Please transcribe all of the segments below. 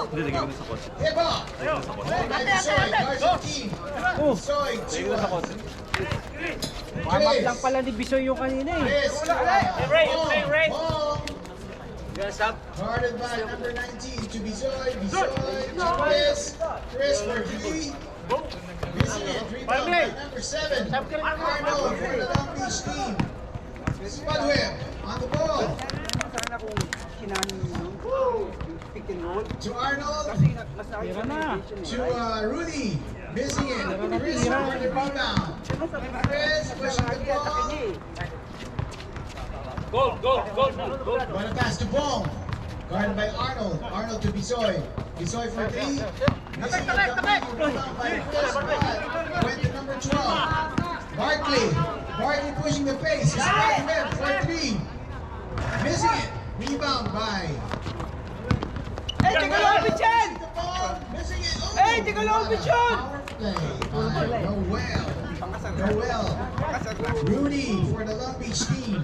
Hindi, lagay ko na sa kotse. Iba! Lagay ko na sa kotse. Bisoy, Garza team. Bisoy, Lagay ko na sa kotse. Warm up lang pala ni Bisoy yung kanina eh. Chris, Ray. Bong. Yes, up. Guarded by number 19 to Bisoy. Bisoy to Chris. Chris for 3. Missing it. Rebound by number 7. Arnold for the Long Beach team. Spud whip on the ball. Sana kung kinanin yung pick and roll. To Arnold. Tira na. To Rudy. Missing it. Chris for the rebound. Chris pushing the ball. Goal. What a pass to Bong. Guarded by Arnold. Arnold to Bisoy. Bisoy for 3. Missing it. Rebound by Chris. Went to number 12. Barkley. Barkley pushing the pace. He's right there for 3. Missing it. Rebound by. Eh, Tagalogin yan! The ball. Missing it. Oh, Hey, Tagalogin yan! Power play by Noel. Rudy for the Long Beach team.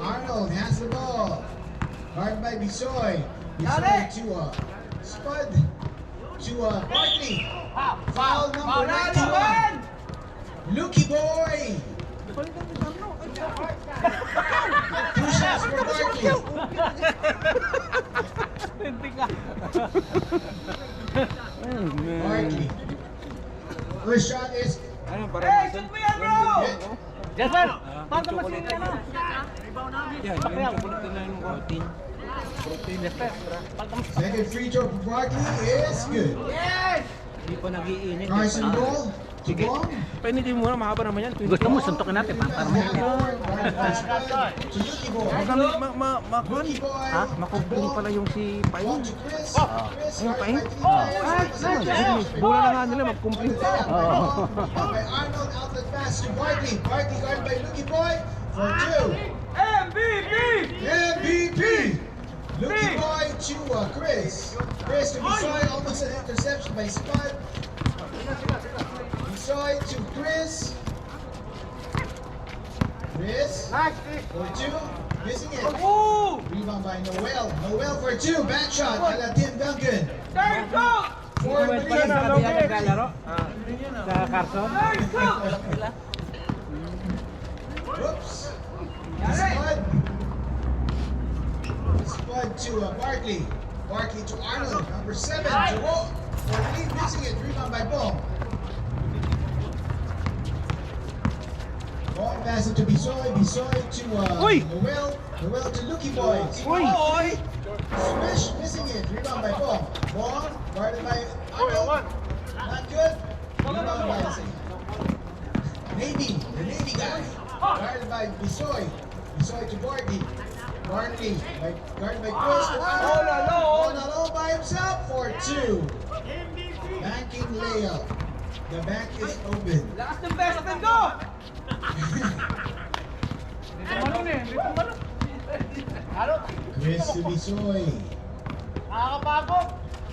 Arnold has the ball. Guarded by Bisoy. Bisoy to Spud. To Barkley. Foul number 91. Lucky boy. Two shots for Barkley. Barkley. First shot is Ano, parang shoot mo yan, bro! Jasper. Paano ka masing ano? Yan, yung chocolate nila yung protein. second free throw for Barkley is good. Hindi pa nag-iinit. Carson ball to Bong. Painitin mo na, mahaba naman yan. Gusto mo, suntokin natin. Para mahigit. Guarded by Spud to Lucky boy. Lucky boy. Makumpuni pala yung si Ball Pain. to Chris. Chris Ayun, Pain. guarded by 3 players. Bola na nga nila, mag-complete. By Arnold, outlet pass to Barkley. Barkley guarded by Lucky boy for 2. MVP! MVP. Lucky boy to Chris. Chris to Bisoy, almost an interception by Spud. Bisoy to Chris. Chris for 2. Missing it. Rebound by Noel. Noel for 2. Back shot. Ala Tim Duncan. For Pwede pala sa kabila naglalaro? Sa Carson? Oops. Spud. Spud to Barkley. Barkley to Arnold. Number 7 to Wolf. For 3. Missing it. Rebound by Ball. Ball pass it to Bisoy. Bisoy to Noel. Noel to Lucky Boy. Swish. Missing it. Rebound by Ball. Ball guarded by Arnold. Not good. Rebound by Navy. The Navy guy. Guarded by Bisoy. Bisoy to Barkley. Barkley guarded by Chris. All alone by himself for 2. Banking layup. The back is open. Lakas ng best friend ko! Chris to Bisoy.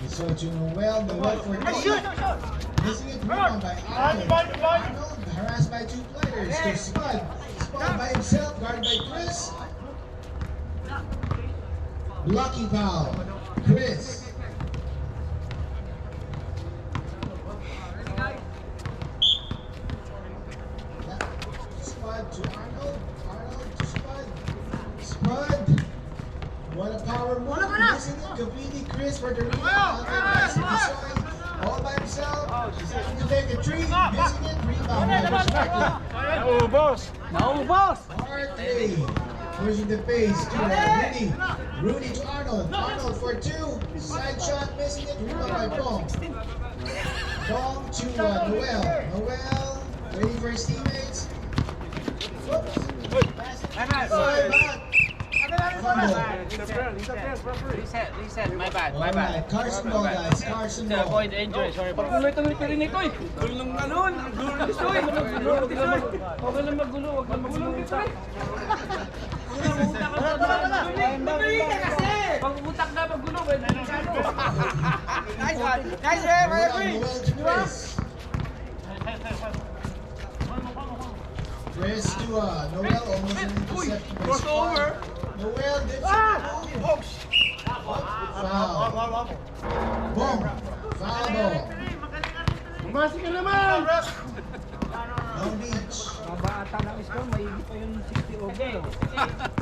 Bisoy to Noel. Noel for 3. Missing it. Rebound by Arnold. Arnold harassed by 2 players. To Spud. Spud by himself. Guarded by Chris. Blocking foul. Chris. Spud to Arnold. Arnold to Spud. Spud. What a power move. Missing it completely. Chris for the rebound. All by himself. He's having to take a 3. Missing it. Rebound. Barkley. Naubos! Barkley. Pushing the pace to Rudy. Rudy to Arnold. Arnold for 2. Side shot. Missing it. Rebound by Bong. Bong to Noel. Noel. Waiting for his teammates. Whoops. Pass it. Fumble. Reset. My bad. Alright, Carson ball, guys. Carson To ball. avoid injury. Sorry. Tuloy-tuloy pa rin ito eh. Gulo ng ano? Ang gulo ng Bisoy. Huwag ka lang magulo. Huwag lang magulo. Mabili ka kasi! Pag umutak na magulo, pwede na sa ano. Nice one! Nice one! I agree! Noel to Chris. Chris to Noel, almost an interception by Spud. Noel did some foul. Bong. Foul ball. Umasi ka naman! Long Beach. Mabata ng score, mahigit pa yung 60 over.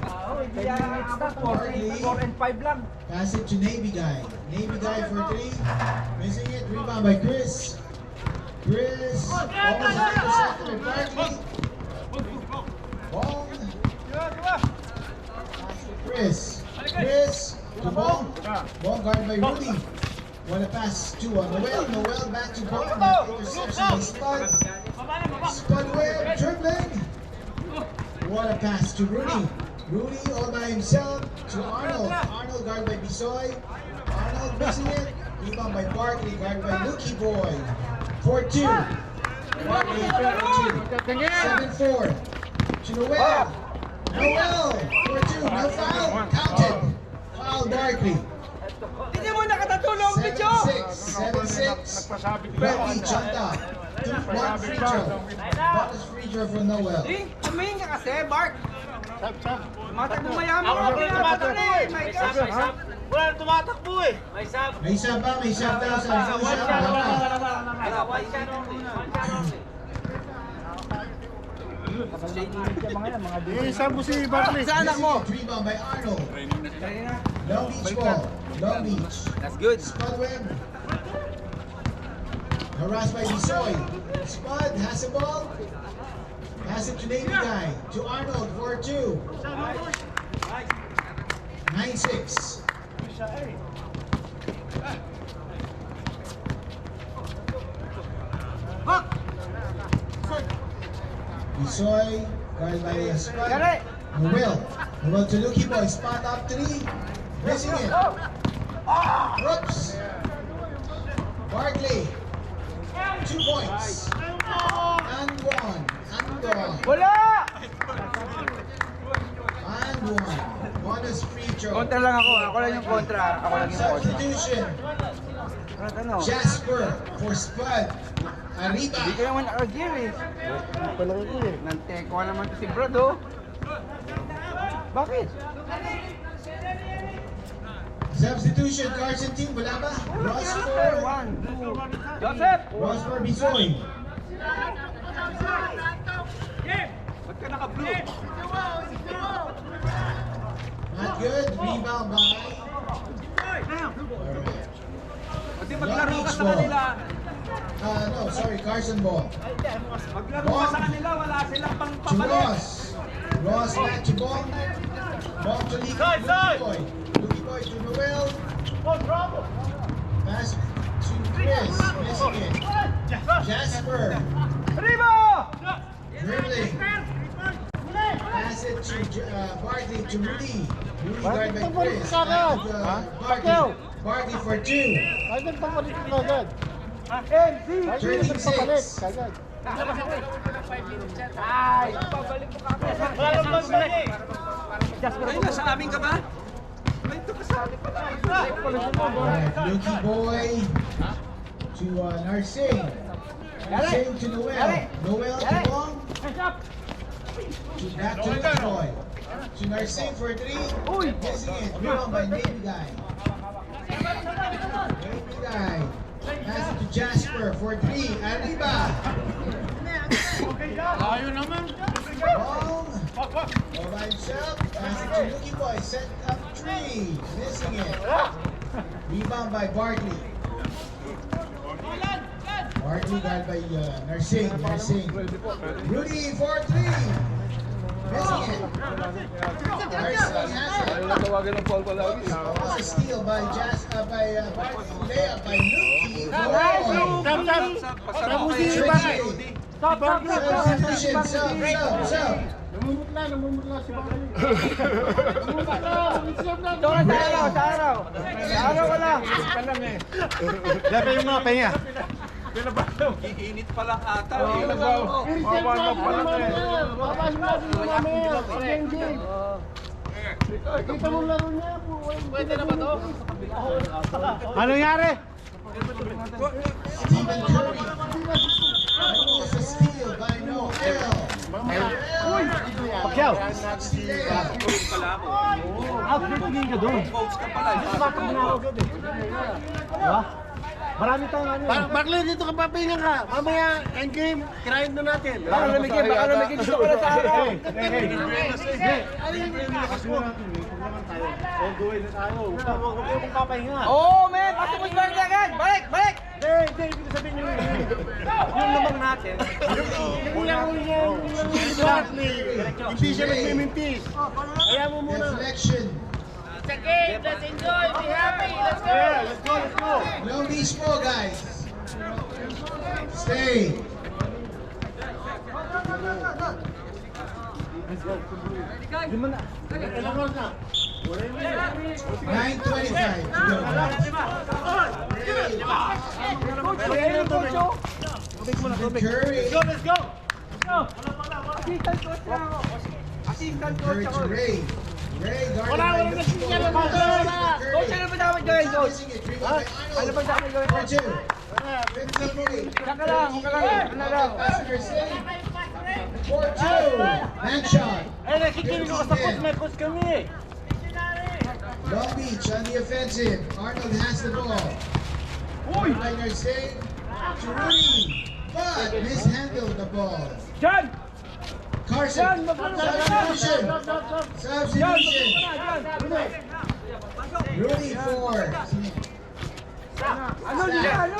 Oo, hindi yan ang stop. 4 and 5 lang. Pass it to Navy Guy. Navy Guy for 3. Missing it. Rebound by Chris. Chris. Almost intercepted by Barkley. Bong. Pass to Chris. Chris to Bong. Bong guarded by Rudy. What a pass to Noel. Noel back to Bong. Interception by Spud. Spud Webb dribbling. What a pass to Rudy. Rudy all by himself to Arnold. Arnold guarded by Bisoy. Arnold missing it. Rebound by Barkley, guarded by Lucky Boy. 4-2. Barkley for 7-4. To Noel. Noel. 4-2. No foul. Counted. Foul Barkley. Hindi mo nakatatulong, Bicho! 7-6. 7-6. Barkley jumped up. 1 free throw. Bonus free throw for Noel. Tumingin ka kasi, Mark! Tumatakbo mayaman ka, pinapatan eh! My God! Wala na tumatakbo eh. May sab. May isa ba? May isa daw sa Isa mo si Barkley. Sa anak mo! Rebound by Arnold. Long Beach ball. Long Beach. That's good. Spud Webb. Harassed by Bisoy. Spud has the ball. Pass it to Navy Guy. To Arnold. 4-2. 9-6. Bisoy. Guarded by Spud. Gary! Noel. Noel to Lucky Boy. Spot up 3. Missing it. Oops. Barkley. 2 points. And 1. And gone. Wala! And 1. Bonus free throw. Kontra lang ako. Ako lang yung kontra. Ako lang yung kontra. Substitution. Ano? Jasper for Spud. Hindi Arriba. ka naman naka-gear eh. Palaki ko eh. Nanteko naman to si Brad oh. Bakit? Substitution. Carson team. Wala ba? Ross for 1, 2. Joseph! Ross for Bisoy. Ba't ka naka-blue? Not good. Rebound by. Kasi maglaro ka sa kanila. No, sorry. Carson ball. Maglaro ka sa kanila, wala silang To pangpapalit. Ross. Ross back to Bong. Bong to Lucky Boy. Lucky Boy to Noel. Pass to Chris. Missing it. Jasper. Arriba! Dribbling. Pass it to Barkley to Rudy. Rudy guarded by Chris. Back to Barkley. Barkley for 2. Ay, nagpapalit ka agad. MC! Ay, 36. Kagad. Ay! Pabalik mo kami. Wala nang pabalik eh. Ay, nasa amin ka ba? Ay, ito ka sa amin pala. Alright, Lucky Boy to Narsing. Narsing to Noel. Noel to Bong. To back to Lucky Boy. To Narsing for 3. Missing it. Rebound by Navy Guy. Navy Guy. Pass it to Jasper for 3. Arriba. Layo naman. Bong. All by himself. Pass it to Lucky Boy. Set up 3. Missing it. Rebound by Barkley. Barkley guarded by Narsing. Narsing. Rudy for 3. Missing it. Narsing has it. Almost a steal by Barkley. Layup by Lucky. Tap mo si Barkley. Substitution. Sub. Namumutla si Barkley. Ito ka sa araw, sa araw. Sa araw ka lang. Dapat yung mga pahinga. Iinit pa lang ata. Mababa pa lang eh. Mababa natin yung mamaya. Pag-engage. Kita mo laro niya. Pwede na ba to? Ano nangyari? Stephen Curry. Almost a steal by Noel. Pagyaw. 60 layup. Tingin ka doon. Coach ka pala. Bakit na ako agad eh. Diba? Marami tayong ano eh. Bakit dito ka papahinga ka? Mamaya, endgame, kirahin na natin. Baka lamigin gusto ko na sa araw. All the way na tayo. Huwag kayong papahinga. Oo, men! Pasok mo si Barney agad! Balik! Hindi, ibig sabihin nyo yung lamang natin. Yung lang yung exactly. Hindi siya nagmimintis. Kaya mo muna. Deflection. Let's enjoy! Be happy! Let's go! Yeah, let's go. Long Beach po, guys. Stay. Di mo na. Ilang oras na? 9:25 to go. Curry. Let's go. Assistant Curry coach to ako. Ray. Ray guarded Wala, by wala na siya na ba? Coach, ano ba dapat gawin, coach? Missing it. Rebound by Ano ba Arnold. dapat gawin, For coach? 2. 58. Saka lang. Ano lang? Passenger save. For 2. Man shot. Eh, nakikinig ko sa coach, may coach kami. Long Beach on the offensive. Arnold has the ball. Liner save to Rudy. But mishandled the ball. John! Carson. Substitution. Substitution. Rudy for Ano niya? Ano?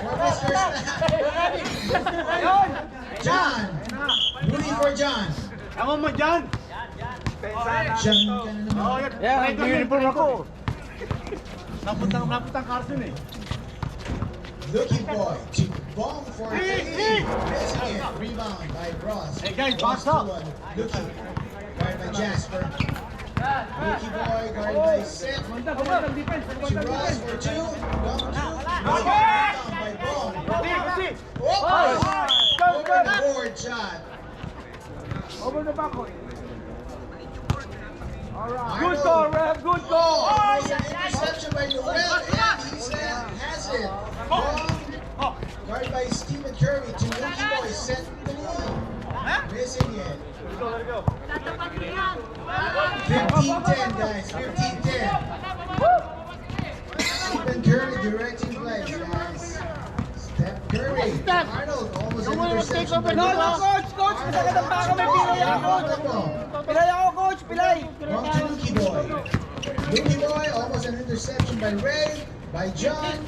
for Mr. Snap. John. Rudy for John. Ako mo dyan. John ka na naman. Yeah, uniform ako. Naputang Carson eh. Lucky boy to bomb for three. Missing it. Rebound by Ross. Hey, guys, Ross box up. to one. Lucky. Guarded by Jasper. Lucky boy guarded by Seth. To Ross for 2. Long 2. Rebound by Bong. Over the board shot. Over the back. Arnold. Good goal, Rev. Good goal. Almost an interception by Noel, and he has it. Ball guarded by Stephen Curry to Lucky Boy, set the lead. Missing it. 15-10, guys. 15-10. Stephen Curry directing plays, guys. Steph Curry. Arnold almost an interception by No, no, Noel. coach. Coach, pinagandang pa ako. May pilay ako, coach. Pilay ako, coach. Pilay. Wrong to Lucky Boy. Lucky Boy, almost an interception by Ray, by John.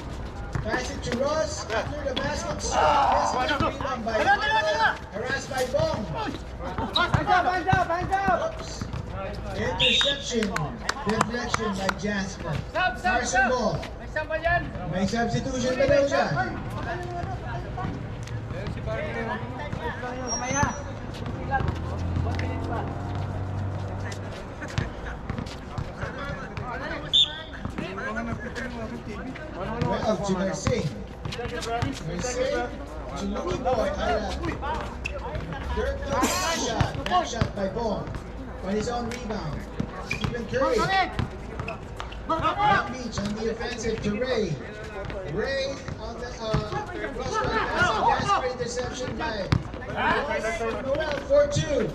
Pass it to Ross. Under the basket. Missing it. Rebound by Arnold. Harassed by Bong. Hands up. Oops. Interception. Deflection by Jasper. Carson ball. May substitution ba daw dyan? Mamaya. Well, to Nursing. Nursing to Lucky Boy. Dirk shot. Back shot by Bong. On his own rebound. Stephen Curry. Long Beach on the offensive to Ray. Ray on the cross court pass. Jasper interception by Noel 4-2.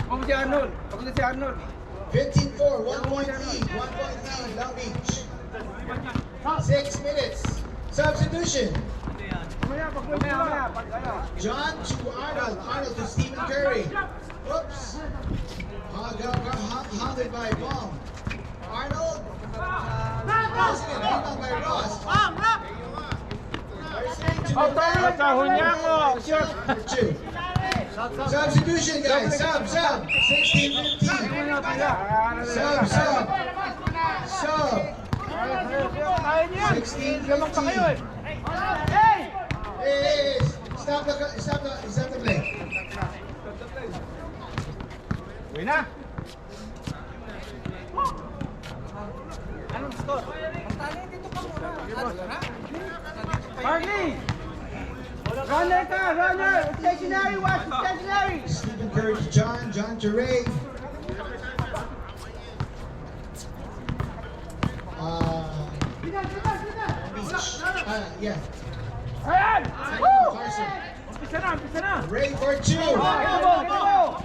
Huwag si Arnold. Huwag na si Arnold. 15-4. 1 point lead. 1 point lead. Long Beach. 6 minutes. Substitution. Mamaya. Pag ano. John to Arnold. Arnold to Stephen Curry. Oops. Hounded by Bong. Arnold. Passing it. Rebound by Ross. For 2. Substitution, guys. Sub. 16-15. Sub. 16-15. Hey, stop the play. Uwi na. Marley! Runner ka! Runner! Stationary! Watch! Stationary! Stephen Curry to John. John to Ray. Beach. Yeah. Ayan! Carson. Umpisa na. Ray for 2. Get the ball.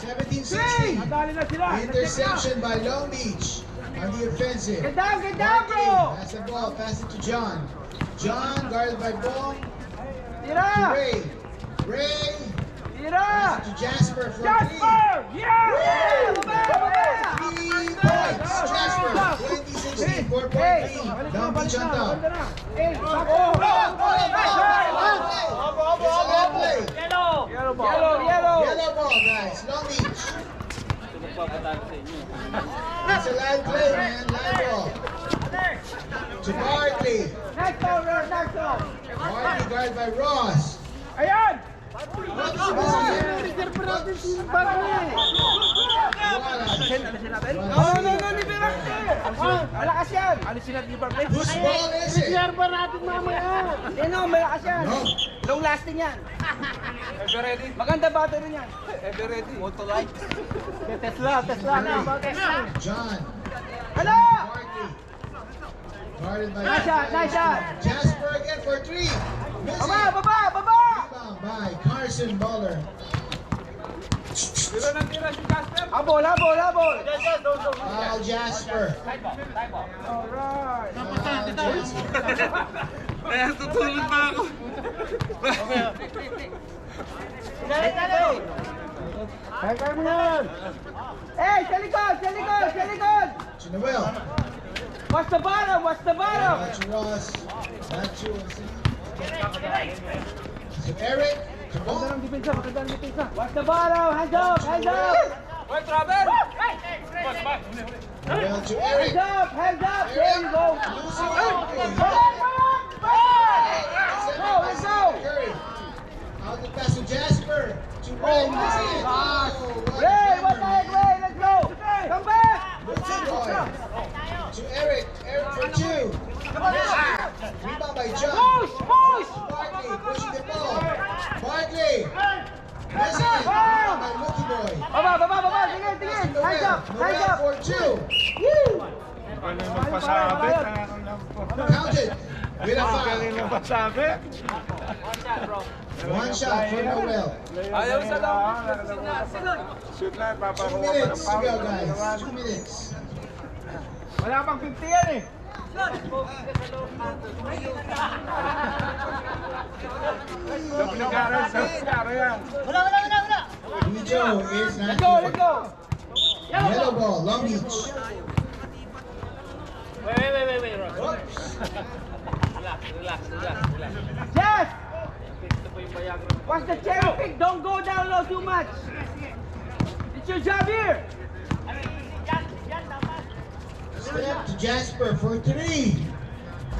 17-16. Nadali na sila. Interception by Long Beach on the offensive. Get down, Barkley bro. has the ball, pass it to John. John guarded by Bong to Tira. Ray. Ray Tira. pass it to Jasper for 3. Jasper! Yeah! Baba. 3 points. Jasper 20-16 for Barkley. Long Beach on top. Hey, Yellow Yellow. ball, guys. Long Beach. It's a live play, man. Live ball. To Barkley. Next over, next over. Barkley guarded by Ross. Ayan! Ross is missing it. Reserve natin si Barkley. Wala. Libera. Malakas yan. Alisin natin yung Barkley. Whose ball is it? Reserve natin mamaya. Malakas yan. No. Long lasting yan. Ever ready? Maganda battery niyan. Ever ready? Auto light. Tesla. John. Ano? Barkley. Guarded by Nice shot. Jasper again for 3. Missing. Baba. Rebound by Carson Baller. Tira ng tira si Jasper. Habol. Foul Jasper. Alright. Foul Jasper. Kaya tutulog pa ako. Kaya mo yan. Hey, sa likod. To Noel. What's the bottom? Back to Ross. Back to Eric. To Ball. Maganda ng depensa. What's the bottom? Hands up. Wait, Robert! Noel to Eric. Hands up. There you go. Losing Barkley. Let's go. Curry. Out the pass to Jasper. To Ray. Missing it. Ray, what the heck, Ray? Let's go. Come back. Lucy boy. To Eric. Eric for 2. Rebound by John. Push. Barkley pushing the ball. Barkley. Missing it. Rebound by Lucky boy. Baba. Tingin. Hands up. Noel for 2. Counted. With a foul. One shot for Noel. Ayaw sa lang. 2 minutes to go, guys. 2 minutes. Wala pang 50 yan eh. Joe is not Let's go. Yellow ball, Long Beach. Wait. Oops. Yes. Watch the cherry pick. Don't go down low too much. It's your job here. Step to Jasper for 3.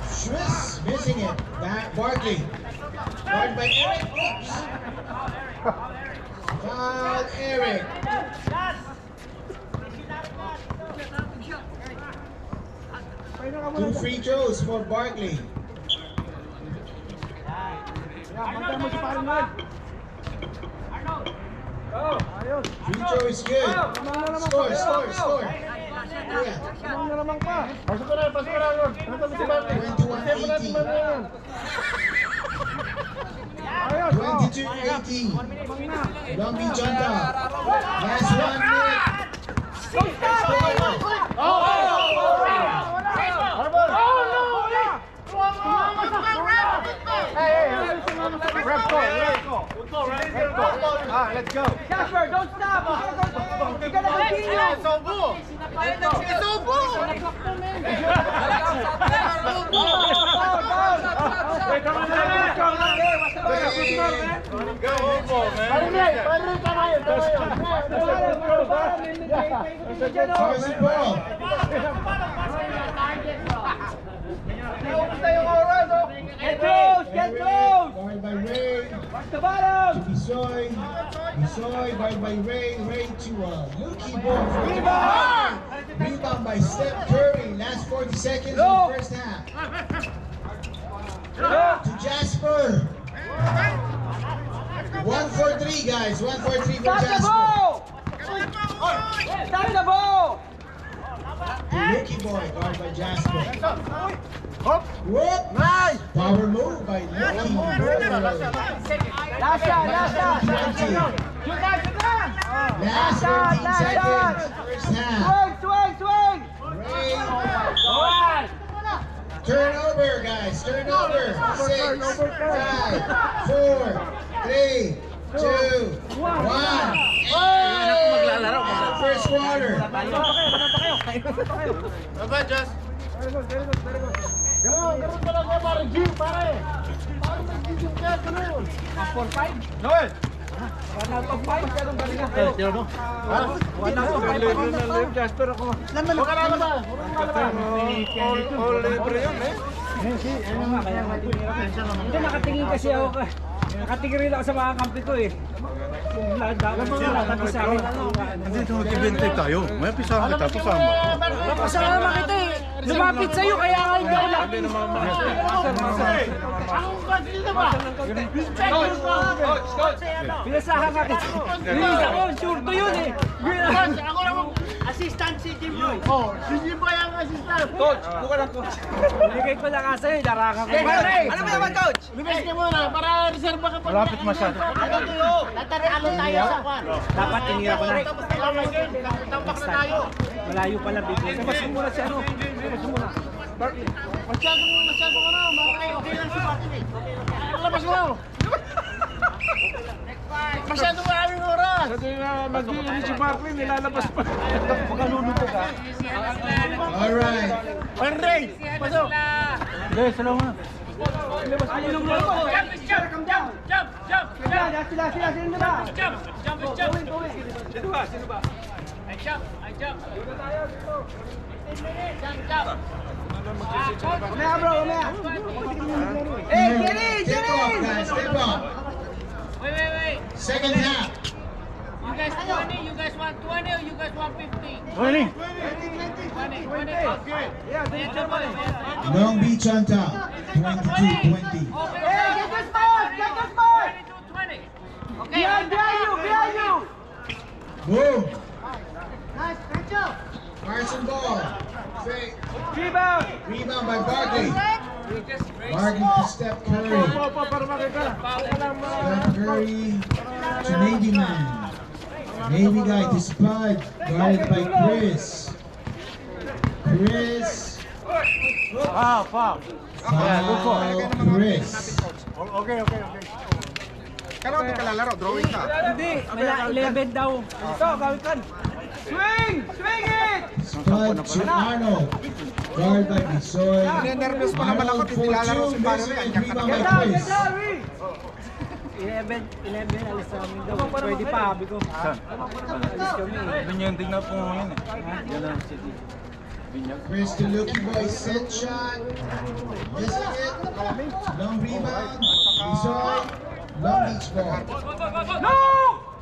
Schwiss missing it. Back Barkley. Guarded by Eric. Oops. Foul Eric. Two free throws for Barkley. Free throw is good. Score. Yeah. Pasok ko na. Pasok si Barkley. 21-18. 22-18. Long Beach on top. Last 1 minute. Don't stop. Let's go. Jasper, don't stop. You gotta continue. Carson Ball. Get close. Guarded by Ray. Watch the bottom. To Bisoy. Guarded by Ray. Ray to Lucky ball for Rebound by Steph Curry. Last 40 seconds in the first half. To Jasper. 1 for 3, guys. 1 for 3 for Stop the Jasper. ball. Stop the ball. To Lucky boy. Guarded by Jasper. Whoop! Nice! Power move by Lucky. Last shot, last shot. 20. Last 13 seconds. First half. Swing, swing, swing. Ray. Turnover, guys. Turnover. 6, 5, 4, 3, 2, 1. Maglalaro. First quarter. Ganun talaga, pare. G, pare. Parang nag-gym ka, ganun. 4-5. Noel! 1 out of 5. Ganun ba rin ako? Tiro mo. Ha? 1 out of 5. Jasper ako. Huwag ka na naman. All libre yun eh. Hindi, nakatingin kasi ako. Nakatingin rin ako sa mga kampi ko eh. Kung dapat sila, tapos sa akin. Hindi, tumag-event tayo. May pisahan kita, pasama. Kasama kita eh. Lumapit sa'yo, kaya nga hindi ako Sabi naman, pinasahan ka kita. Bilis ako, sure to yun eh. Ako lang Assistant si Jim Boy. Oh, si Jim Boy ang assistant. Coach, buka lang coach. Binigay ko lang kasi, darakan ko. Ano ba naman coach? Lumis ka muna para reserva ka pa. malapit masyado. Tataralo tayo sa kwan. Dapat tinira ko na. Tampak na tayo. Malayo pala bigay. Labas mo muna si ano. Labas mo muna. Masyado ka na. Okay lang si Patin eh. Labas mo. Masyado maraming oras. Mag-iinit si Barkley, nilalabas pa. Alright. Henry, pasok. Hindi, sila muna. Tip off, guys. Tip off. Wait. Second half. You guys 20, you guys want 20 or you guys want 15? 20. 20. Okay. Long Beach on top. 22-20. Hey, get this ball! Get this ball! 22-20. Okay. Behind you! Boom. Carson ball. Fake. Rebound! Rebound by Barkley. Barkley to Steph Curry. Steph Curry to Navy man. Navy guy to Spud. Guarded by Chris. Chris. Foul. Foul. Chris. Kailangan di ka lalaro, drawing ka. Hindi, may 11 daw. Ito, gawin kan. Swing! Swing it! Spud to Arnold. Guarded by Bisoy. Nervous pa naman ako, hindi lalaro si Barry. Rebound by Get down, Chris. get down, Rick! 11, alis sa amin daw. Pwede pa, sabi ko. Alis kami eh. Ganyan din na po ngayon eh. Yan ang city. Chris to Lucky Boy. Set shot. Missing it. Long rebound. Bisoy. Long beach ball. No!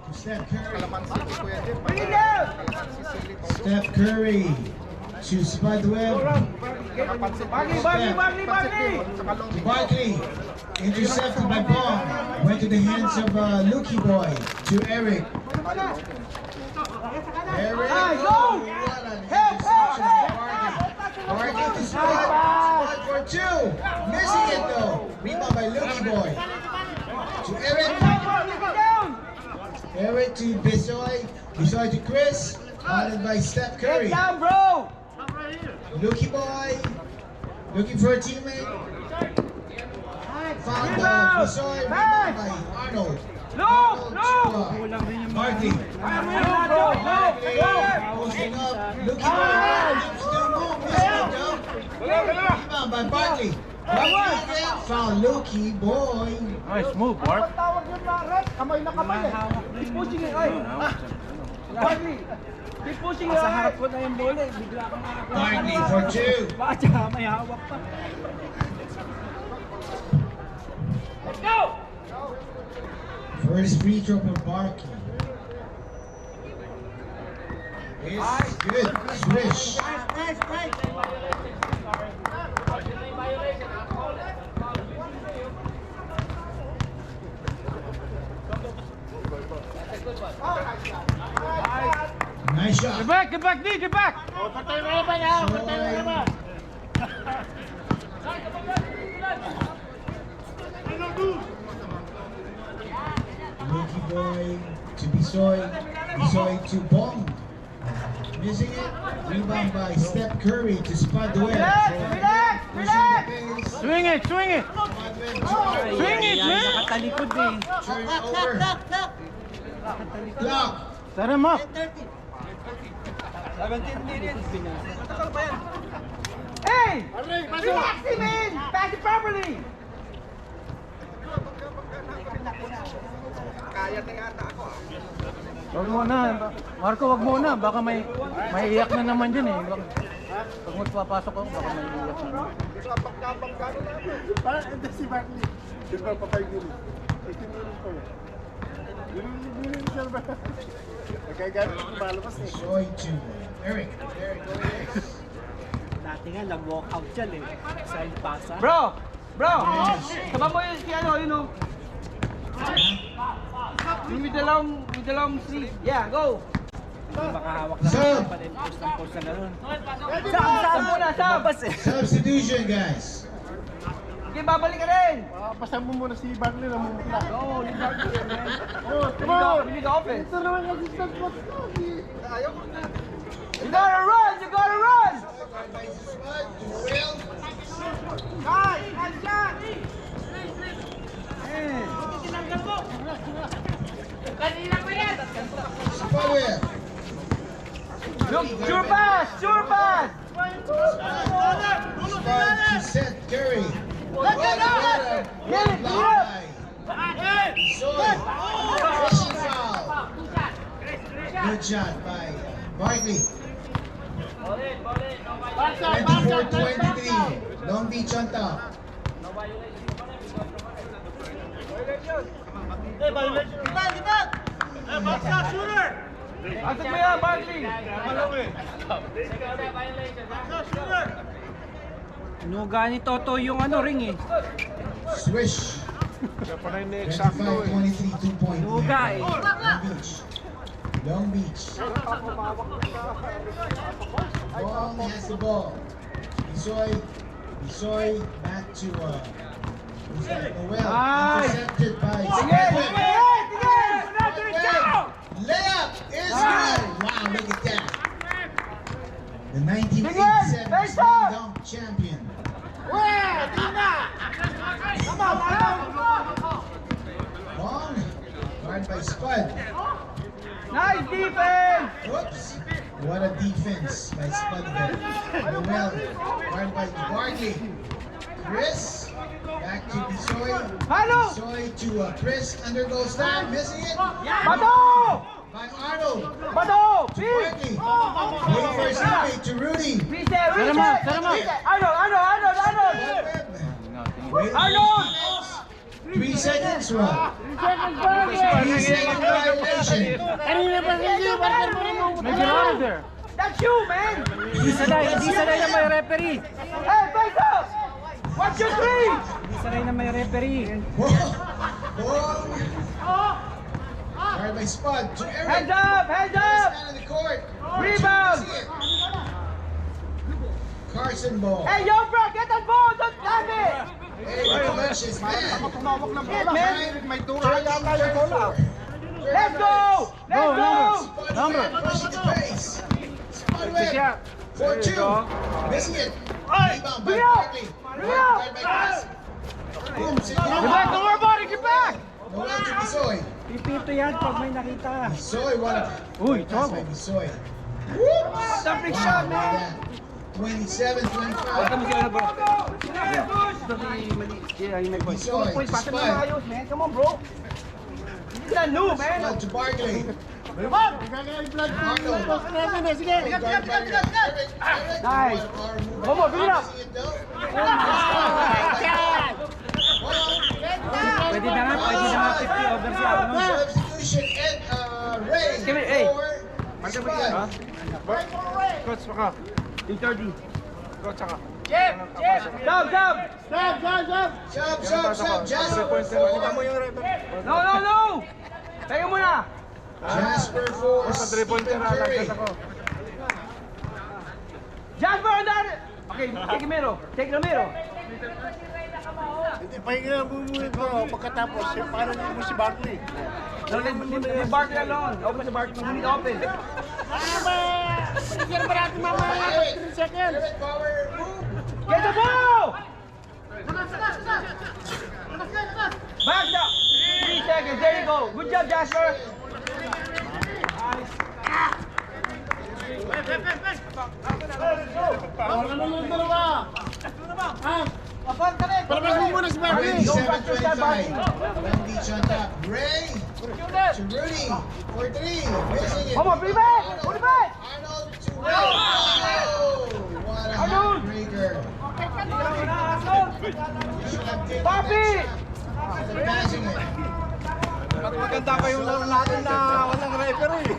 To Steph Curry. Bring it down! Steph Curry to Spud Webb. Baggy! To Barkley. Intercepted by Bong. Went to the hands of Lucky Boy. To Eric. Eric. Go! What an Help! interception by Barkley. Barkley to Spud. Spud for two. Missing it though. Rebound by Lucky Boy. To Eric. Eric to Bisoy. Bisoy to Chris. Followed by Steph Curry. Get down, bro! Lucky Boy. Looking for a teammate. Found Bisoy. Rebound by Arnold. No! Marty. No! Posting up. Lucky Boy. Still move. Missing it though. Rebound by Barkley. Barkley again. Found Lucky Boy. Nice move, Mark. Tawag yung Red, kamay na kamay eh. Keep pushing it, ay! Barkley! Keep pushing it! Sa harap ko na yung bola eh. Bigla akong nakakuha. Barkley for two. Baka tsaka may hawak pa. Let's go! First free throw for Barkley. It's good. Swish. Nice shot. Get back, D, get back! Patay mo naman ha, patay mo naman. Bisoy. Bisoy to Bong. Missing it. Rebound by Steph Curry to Spud Webb. Relax, relax, relax. Swing it, swing it! Swing it, man! Nakatalikod eh. Turnover. Clock. Set him up! 17 minutes. Hey! Relax him in! Pass it properly! Wag muna, Marco, wag muna. Baka may iyak na naman dyan eh. Pag magpapasok ako, baka may iyak na. Parang ito si Barkley. Di ba papagili? 18 minutes pa. Dili siya ba? Nagkagamit ko malabas eh. Bisoy to Eric. Eric, go next. Dati nga, nag-walk out dyan eh. Side pass ha. Bro! Bro! Sama mo yun si ano, yun o. Yung may dalawang sleeve. Yeah, go! Baka hawak na Sub. pa rin post ng post na gano'n. Sab muna, sab! Substitution, guys. Okay, babalik ka rin! Pasan mo muna si Barkley na mumutla. Go, you got it, man. Oh, come on! We need the offense. Ito naman kasi start mo. You gotta run! You gotta run! By Spud to Will. Guys, one shot! Spud Webb. Look, sure pass! Sure pass! Spud to Seth Curry. Get it, Blocked by Bisoy. Fishing foul. Good shot by Barkley. 24-23. Long Beach on top. Asok mo yan, Barkley! Nuga ni Toto yung ano ring eh. Swish. Kaya pa rin na-exacto eh. 25-23, 2-point Nuga lead. eh. Long Beach. Long Beach. Bong has the ball. Bisoy. Bisoy back to who's that? Noel. Intercepted by Sige! Spud. Sige! Layup is good. Wow, look at that. The 1987 Face slam up. dunk champion. Bong guarded by Spud. Nice defense! Oops. What a defense by Spud. Noel guarded by Barkley. Chris back to Bisoy. Halo! Bisoy to Chris undergoes that, missing it. Bato! By Arnold. Bato! Barkley. Waiting for his teammate to Rudy. Reset! Set him up, Reset! set him up. Reset! Arnold! Waiting for Arnold! his 3 seconds, Rob. 3 second violation. Kanina pa hindi, Barkley mo rin mo. Make it out of there! That's you, man! Hindi sanay na may referee. Hey, face up! Watch your three! Hindi sanay na may referee. Guarded by Spud to Eric. Hands up! Hands Last up! man on the court. Rebound! See it. Carson ball. Hey, yo, bro, get that ball! Don't slam it! Hey, coach is man. Tumawak ng bola. Man. May tura yata yung bola. Let's go! Let's go! Spud Number. Webb pushing the pace. Spud Webb. Yeah. 4-2. Missing it. Rebound by Bring it up. Barkley. Bring it up. Guarded by Chris. Boom. Get back! Don't worry about it! Get back! Noel to Bisoy. Pipito yan pag may nakita. Bisoy, what a Uy, pass by trouble. Bisoy. Something shot, Wow, look man! at that. 27-25. Bisoy to Pasa na Spud. ayos, man. Come on, bro. This is not new, man. Spud to Barkley. Nagkaka-blood Arnold. post natin eh. Sige. Guarded by Eric. Eric. Nice. What a One more, bring it up. Missing it though. Pwede na nga 50 over siya. Ano? Substitution and Ray Give me, hey. for Spud. Coach, baka. 2:30. Coach, saka. Stop, stop! Sub, Jasper Kita mo for yung referee. No! Tayo muna! Jasper for Sa 3-pointer Stephen na Curry. lagkas ako. Jasper on that! Okay, take Ramiro. Take Ramiro. Hindi, pahinga na muna ito. Pagkatapos, parang hindi mo si Barkley. Leave Barkley alone. Open si Barkley. We need to open. Bigyan ba natin mamaya? 3 seconds. Eric, power move. Get the ball! Back down. 3 seconds. There you go. Good job, Jasper. Wala na lang dalawa. Apart ka rin. Palabas mo muna si Barkley. 27-25. Long Beach on top. Ray to Rudy for 3. Missing it. Come on, bring it back. Put it back. Arnold to Ray. Oh, what a heartbreaker. You should have taken Papi! that shot instead of passing it. Maganda pa yung laro natin na walang referee.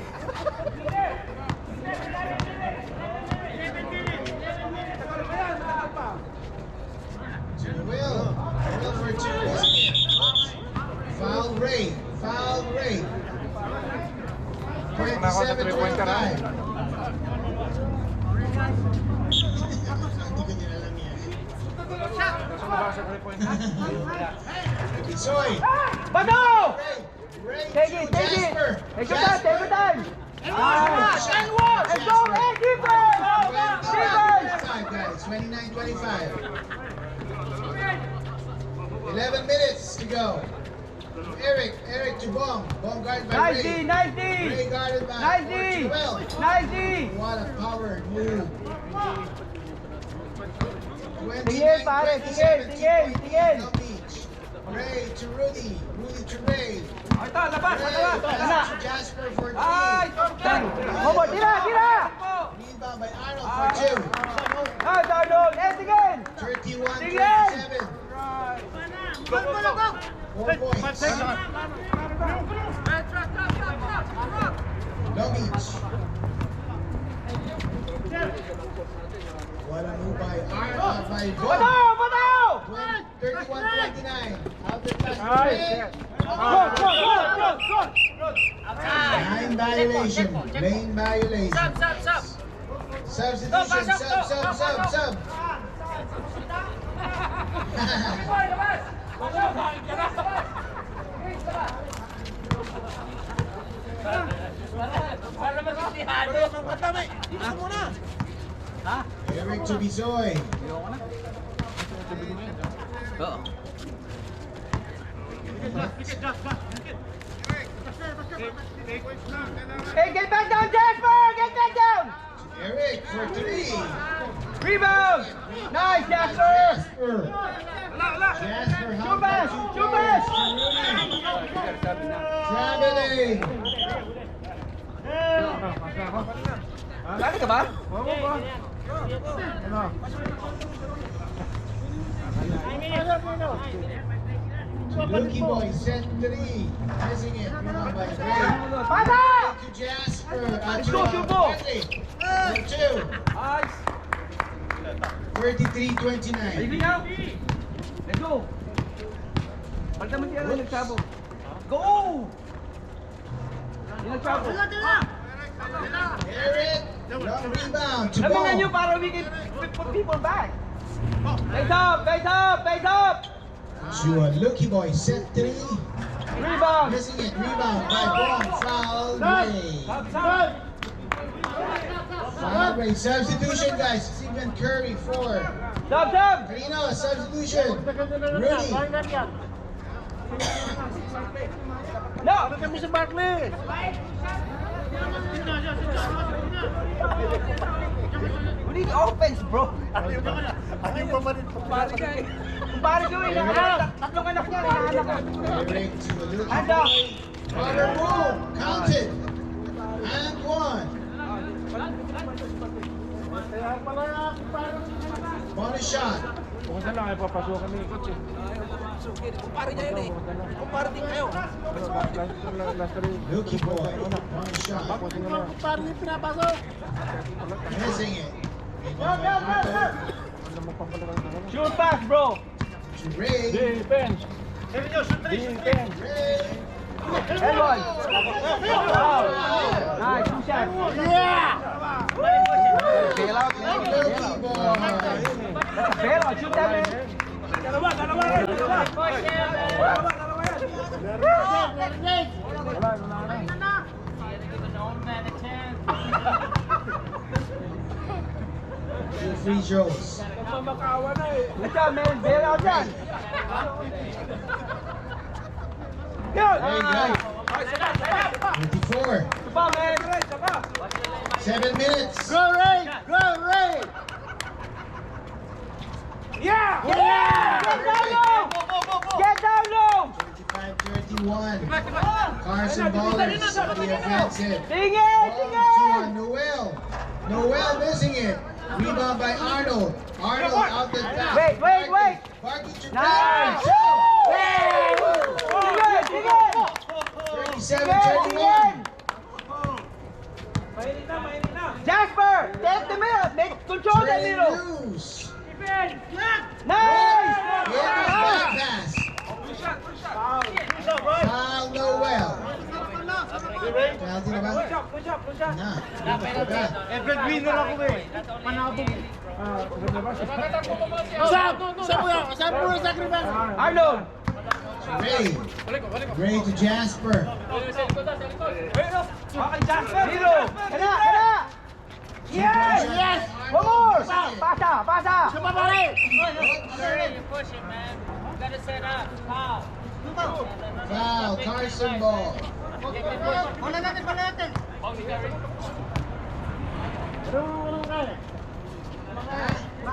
To the Will. Will for 2. Missing it. Foul Ray. Foul Ray. 27-25. Hindi ko din alam yan. Soy. Bato! Ray Take to it, take it. Jasper. Take your time, take your time. Nice. Let's go, man. Defense! Defense! 29-25, guys. 29-25. 11 minutes to go. Eric to Bong. Bong guarded by Nice D, Ray. nice D. Ray guarded by Nice D. Joel. Nice D. What a powered move. Tingin, pare, tingin, tingin, tingin. Long Beach. Ray to Rudy. Rudy to Ray. Ito, labas, Ray labas. back to Jasper for 3. Homo, tira, tira. Rebound by Arnold for 2. Ah, Darnold, end again. 31-27. 4 points. Long Beach. What a move by Arnold by Bato, Bong. bato. 31-29. Out the pass to Ray. Line violation. Lane violation. Substitution. Sub. Eric to Bizoy. Hey, get back down, Jasper. Get back down. Eric for 3. Rebound. Nice, Jasper. Jasper, how Two best, about two best. Traveling. Lali ka ba? Lucky boy, set 3. Missing it. Rebound by Ray. Pasa! To Jasper. Let's go, Jumbo. Bradley. For 2. Nice. 33-29. Ayun na. Let's go. Pagka mo siya lang nagsabo. Go! Yung nagsabo. Eric. Long rebound to Lamangan nyo Bong. para we can put people back. Face up, face up, face up. To a Lucky boy, set 3. Rebound. Missing it. Rebound by Bong. Foul Ray. Foul Ray. Substitution, guys. Stephen Curry 4. Sub, sub. Carino, substitution. Rudy. No. Kami si Barkley. We need offense, bro. Ayaw pa man ito. Kung pare ko yun, tatlong anak niya, hinahanap ko. Eric to a Lucky Hand up. boy. Power move. Counted. And 1. Kaya pala parang Bonus shot. Kung saan lang ay papasukan ni coach eh. Kumpare niya yun eh. Kumpare din kayo. Lucky boy. Bonus shot. parang yung pinapasok. Missing it. Rebound by Arthur. Shoot pass, bro. To Ray. Defense. Defense. Ray. L1. Wow. Nice, two shots. Yeah! Bail out. Lucky boy. Bail out. Shoot that, man. Two free throws. Ito, may bail out dyan. Yun! Very good. 24. Ito pa, man. 7 minutes. Go, Ray! Go, Ray! Yeah! Get down low! Get down low! 25-31. Carson Ballers on the offensive. Tingin! Ball Tingin! to Noel. Noel missing it. Rebound by Arnold. Arnold out the top. Wait. Barky to Nice! Tingin! Tingin! 37-31. Jasper! Take the middle! Make control the Trailing middle! loose. Nice! In the back pass. Foul Noel. Penalty na ba? Na. Everett winner ako eh. Panabog. Saan mo yung sacrifice? Arnold! Ray to Jasper. Zero! Kana! Yes! Yes! One more! Pasa! Siya pa pare! Foul. Carson ball.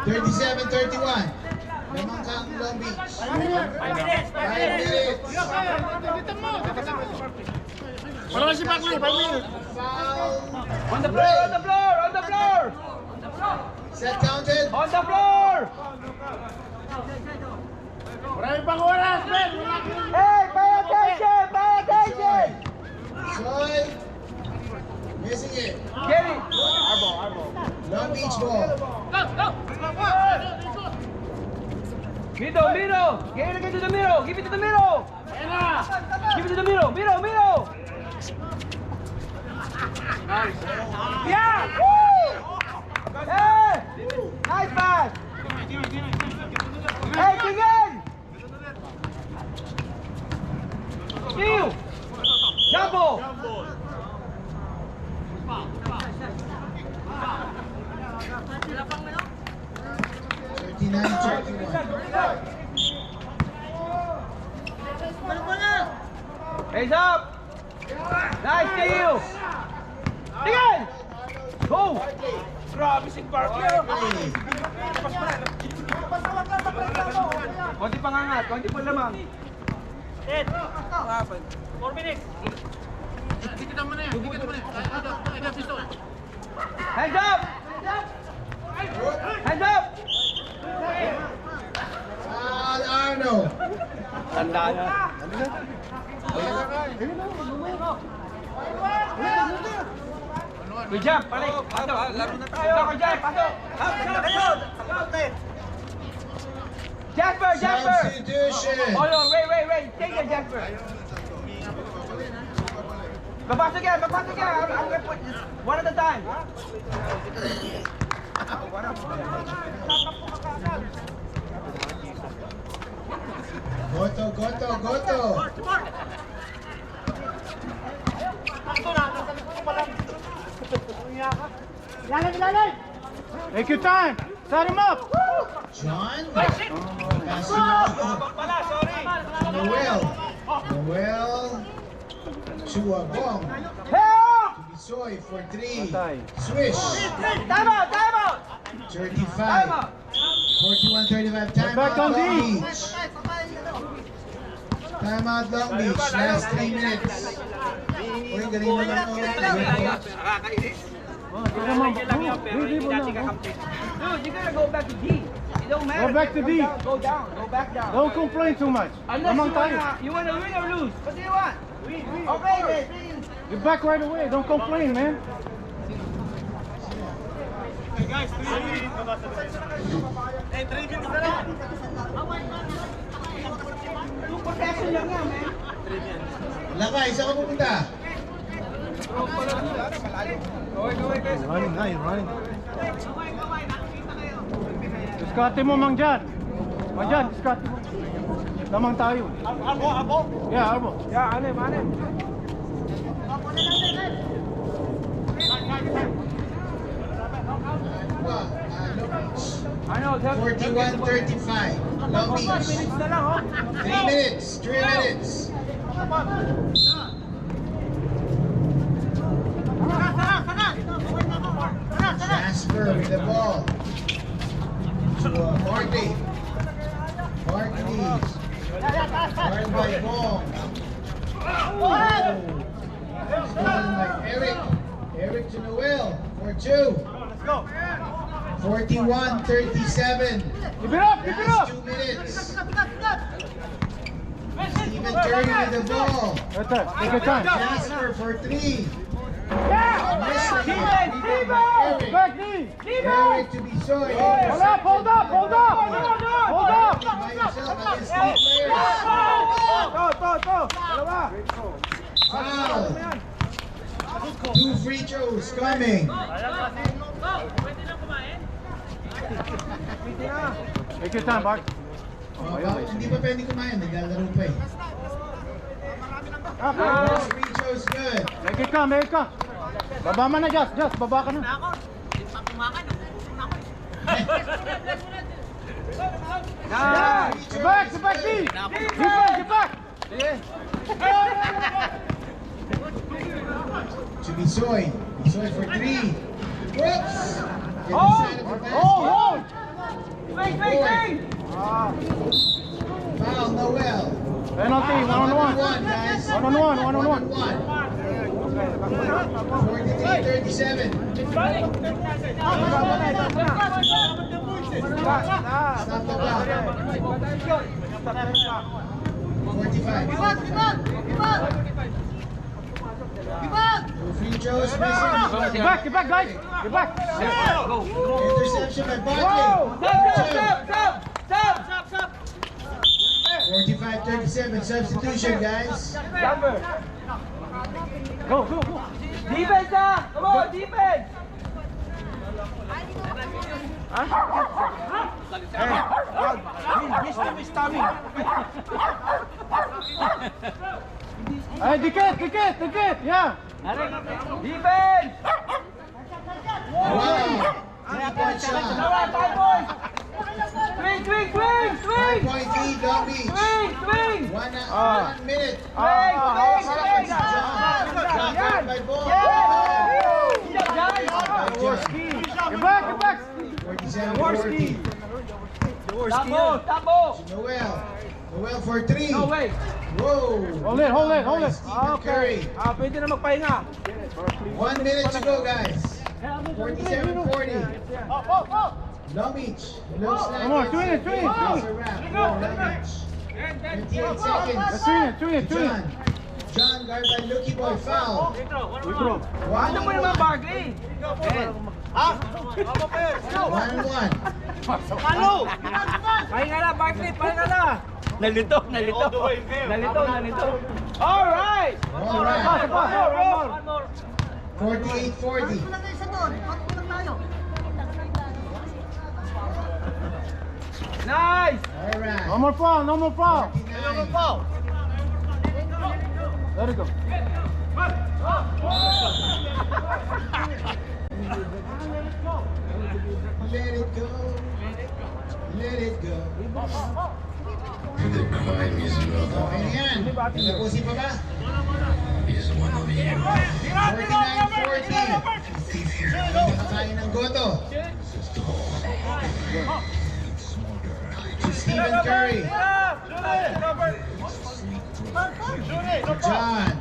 37-31. Lamang kang Long Beach. 5 minutes. Wala si Bakley, 5 minutes. Foul. On the floor! On the floor! On the floor! Set counted. On the floor! Marami pang oras, Ben! Hey! Pay attention! Pay attention! Soy. Missing it. Get it! Long Beach ball. Middle! Get it to the middle! Give it to the middle! Give it to the middle! Middle! Yeah! Woo! Hey! Nice pass! Hey, tingin! Steal! Jumbo! Heads up! Nice steal! Tingin! Go! Grabe si Parker! Konti pangangat, konti pa lamang. 4 minutes. Hands up! Hands up! Foul Arnold. Tanda na. Good job, balik. Pasok. Good job, pasok. Jasper! Substitution. Oh no, wait. Take it, Jasper. Papasok yan. I'm gonna put this one at a time. Goto. Take your time! Set him up! John. Passing off. Noel. To a bomb. Help! Bisoy for 3. Swish. Time out! 35. Time out! 41-35. Time Back out on Long D. Beach. Time out Long Beach. Last 3 minutes. Uy, galing mo lang Dude, you gotta go back to D. It don't matter. Go back to D. Go down. Go back down. Don't complain too much. Unless you wanna win or lose. What do you want? Okay, then. Get back right away. Don't complain, man. Two possession lang yan, man. Lakay, saan ka pupunta? Running. Diskarte mo, Mang Jan. O dyan, Scott. Lamang tayo. Arbo. Yeah, Arbo. Yeah, anim. Ano, 41-35. Long Beach. minutes na lang, oh. 3 minutes. 3 minutes. Jasper with the ball. To Barkley. Barkley. Guarded by Bong. Stolen by Eric. Eric to Noel for 2. 41-37. Keep it up, Last 2 minutes. Stephen Curry with the ball. Right there, take your time. Jasper for 3. Back knee. Eric to be Soy. Hold up. Hold up. By himself against 3 players. Dalawa. Foul. 2 free throws coming. Take your time, Bart. Hindi pa pwede kumain, naglalaro pa eh. First free throws good. Make it come. Baba mo na, Just, baba ka na. Get back, D! Get back! To be Soy. Soy for 3. Whoops! Get inside of the basket. Hold! Foul, Noel. Penalty, one-on-one. Guys. One-on-one. 43-37. Stop the clock. 45. Two free throws missing. Get back, guys! Get back! Interception by Barkley. 45-37. Substitution, guys. Go! Defense na! Come on, defense! This team is coming. Hey, dikit! Yeah! Defense! Wow. 3-point shot. Dalawa, 5 points! Swing! 5-point lead, Long Beach. Swing! 1 minute. Swing! John guarded by Ball. Get back! 47-40. Tapo! Noel for 3. No way! Whoa. Hold it. Stephen Curry. Pwede na magpahinga. 1 minute to go, guys. 47-40. Long Beach. Looks like Come on, swing it. it's a wrap for Long Beach. 58 seconds. Swing it. John guarded by Lucky Boy. Foul. Withdraw. Ano mo naman, Barkley? 1-1. Pahinga na, Barkley! Pahinga na! Nalito! Alright! All right. 48-40. Nice! All right. No more foul. 49. Let it go. Let it go. The crime is murder. Okay na yan. Tapusin pa ba? Is one of you. 49-40. Nakakain ng goto. To Stephen Curry. John.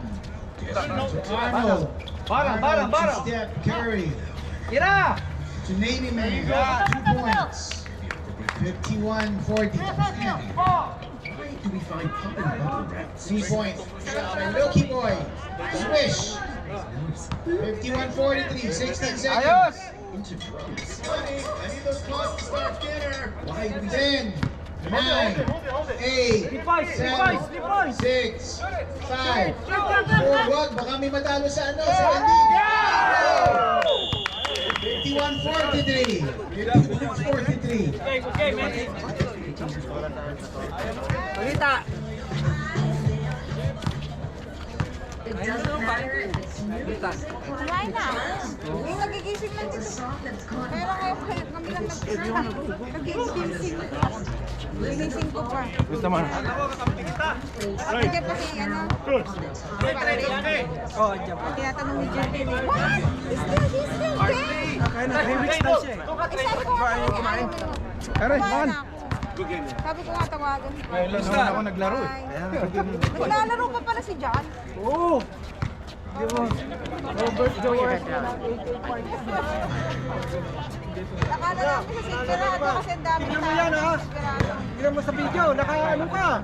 To Arnold. Arnold to Steph Curry. Tira! To Navy Man. 2 points. 51-40. Do we find pop and bubble wrap? 3 points. Lucky Boy. Swish. 51-43. 16 seconds. Ayos! Into drums. I need those clocks to start dinner. 10, 9, 8, 7, 6, 5, 4. Wag, baka may matalo sa ano, sa Andy. 51-43. 51-43. Balita! Kumain na. Yung nagigising lang dito. Pero kayo kami lang nagigising. Ginising ko pa. Gusto mo? Kapag kasi ano. Oh, dyan pa. Tinatanong ni Jerry. What? Is still there? Kaya na, 3 weeks daw siya eh. Sabi ko nga kumain. Aray, Kumain man. na ako. Sabi ko nga tawagan. Kailan naman ako naglaro eh. Naglalaro pa pala si John. Oo. Di ba? Robert Joyce. Nakala lang sa Sigurado kasi ang dami Tingnan mo yan, ha? Sigurado. Tingnan mo sa video, naka ano ka?